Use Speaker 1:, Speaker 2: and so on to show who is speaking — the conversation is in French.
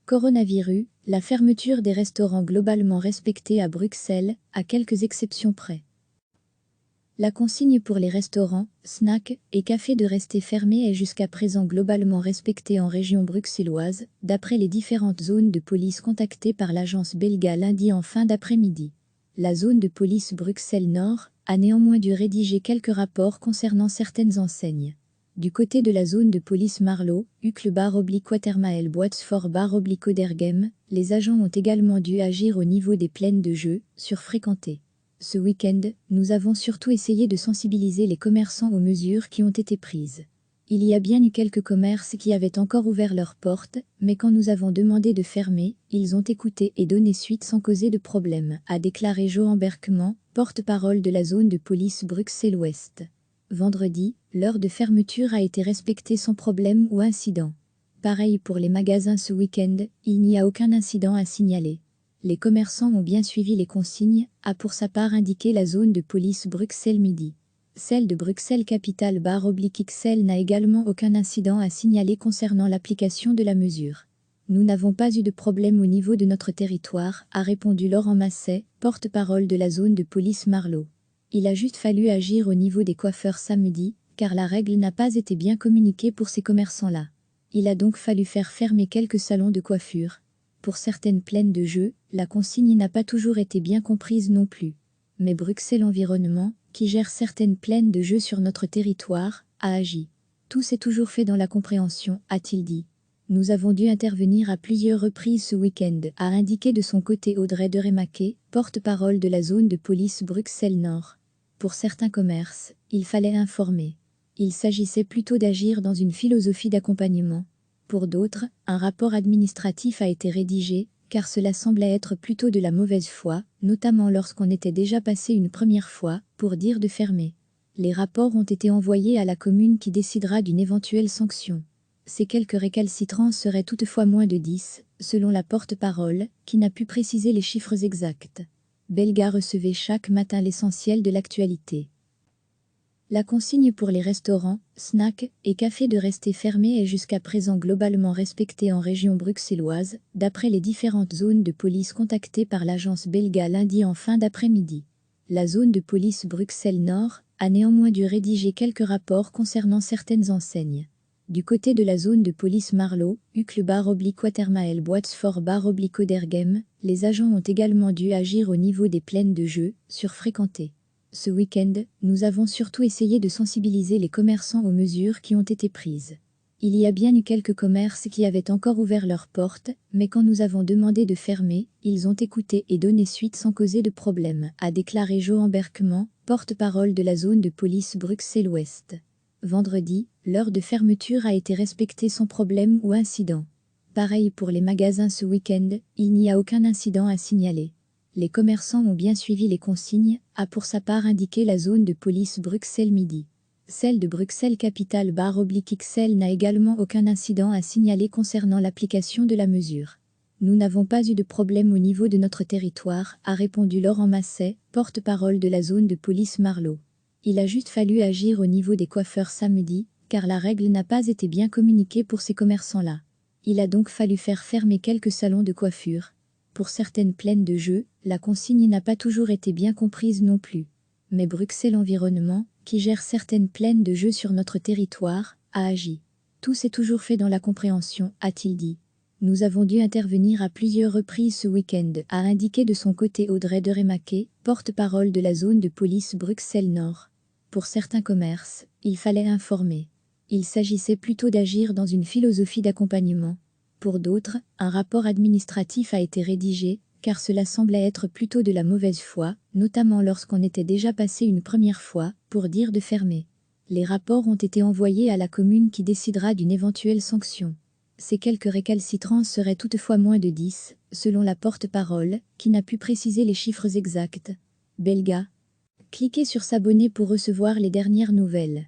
Speaker 1: Coronavirus, la fermeture des restaurants globalement respectée à Bruxelles, à quelques exceptions près. La consigne pour les restaurants, snacks et cafés de rester fermés est jusqu'à présent globalement respectée en région bruxelloise, d'après les différentes zones de police contactées par l'agence belga lundi en fin d'après-midi. La zone de police Bruxelles-Nord a néanmoins dû rédiger quelques rapports concernant certaines enseignes. Du côté de la zone de police Marlo, Uccle-Watermael Boitsfort-Oderghem, les agents ont également dû agir au niveau des plaines de jeu, surfréquentées. Ce week-end, nous avons surtout essayé de sensibiliser les commerçants aux mesures qui ont été prises. Il y a bien eu quelques commerces qui avaient encore ouvert leurs portes, mais quand nous avons demandé de fermer, ils ont écouté et donné suite sans causer de problème, a déclaré Johan Berkman, porte-parole de la zone de police Bruxelles-Ouest. Vendredi, l'heure de fermeture a été respectée sans problème ou incident. Pareil pour les magasins ce week-end, il n'y a aucun incident à signaler. Les commerçants ont bien suivi les consignes, a pour sa part indiqué la zone de police Bruxelles-Midi. Celle de Bruxelles-Capitale/XL n'a également aucun incident à signaler concernant l'application de la mesure. Nous n'avons pas eu de problème au niveau de notre territoire, a répondu Laurent Masset, porte-parole de la zone de police Marlo. Il a juste fallu agir au niveau des coiffeurs samedi, car la règle n'a pas été bien communiquée pour ces commerçants-là. Il a donc fallu faire fermer quelques salons de coiffure. Pour certaines plaines de jeu, la consigne n'a pas toujours été bien comprise non plus. Mais Bruxelles Environnement, qui gère certaines plaines de jeu sur notre territoire, a agi. Tout s'est toujours fait dans la compréhension, a-t-il dit. Nous avons dû intervenir à plusieurs reprises ce week-end, a indiqué de son côté Audrey de Remaquet, porte-parole de la zone de police Bruxelles-Nord. Pour certains commerces, il fallait informer. Il s'agissait plutôt d'agir dans une philosophie d'accompagnement. Pour d'autres, un rapport administratif a été rédigé, car cela semblait être plutôt de la mauvaise foi, notamment lorsqu'on était déjà passé une première fois, pour dire de fermer. Les rapports ont été envoyés à la commune qui décidera d'une éventuelle sanction. Ces quelques récalcitrants seraient toutefois moins de 10, selon la porte-parole, qui n'a pu préciser les chiffres exacts. Belga recevait chaque matin l'essentiel de l'actualité. La consigne pour les restaurants, snacks et cafés de rester fermés est jusqu'à présent globalement respectée en région bruxelloise, d'après les différentes zones de police contactées par l'agence belga lundi en fin d'après-midi. La zone de police Bruxelles-Nord a néanmoins dû rédiger quelques rapports concernant certaines enseignes. Du côté de la zone de police Marlo, Uccle-Watermael Boitsfort-Oderghem, les agents ont également dû agir au niveau des plaines de jeu, surfréquentées. Ce week-end, nous avons surtout essayé de sensibiliser les commerçants aux mesures qui ont été prises. Il y a bien eu quelques commerces qui avaient encore ouvert leurs portes, mais quand nous avons demandé de fermer, ils ont écouté et donné suite sans causer de problème, a déclaré Johan Berkman, porte-parole de la zone de police Bruxelles-Ouest. Vendredi, l'heure de fermeture a été respectée sans problème ou incident. Pareil pour les magasins ce week-end, il n'y a aucun incident à signaler. Les commerçants ont bien suivi les consignes, a pour sa part indiqué la zone de police Bruxelles-Midi. Celle de Bruxelles-Capitale/XL n'a également aucun incident à signaler concernant l'application de la mesure. Nous n'avons pas eu de problème au niveau de notre territoire, a répondu Laurent Masset, porte-parole de la zone de police Marlo. Il a juste fallu agir au niveau des coiffeurs samedi, car la règle n'a pas été bien communiquée pour ces commerçants-là. Il a donc fallu faire fermer quelques salons de coiffure. Pour certaines plaines de jeu, la consigne n'a pas toujours été bien comprise non plus. Mais Bruxelles Environnement, qui gère certaines plaines de jeu sur notre territoire, a agi. Tout s'est toujours fait dans la compréhension, a-t-il dit. Nous avons dû intervenir à plusieurs reprises ce week-end, a indiqué de son côté Audrey de Remaquet, porte-parole de la zone de police Bruxelles-Nord. Pour certains commerces, il fallait informer. Il s'agissait plutôt d'agir dans une philosophie d'accompagnement. Pour d'autres, un rapport administratif a été rédigé, car cela semblait être plutôt de la mauvaise foi, notamment lorsqu'on était déjà passé une première fois, pour dire de fermer. Les rapports ont été envoyés à la commune qui décidera d'une éventuelle sanction. Ces quelques récalcitrants seraient toutefois moins de 10, selon la porte-parole, qui n'a pu préciser les chiffres exacts. Belga. Cliquez sur s'abonner pour recevoir les dernières nouvelles.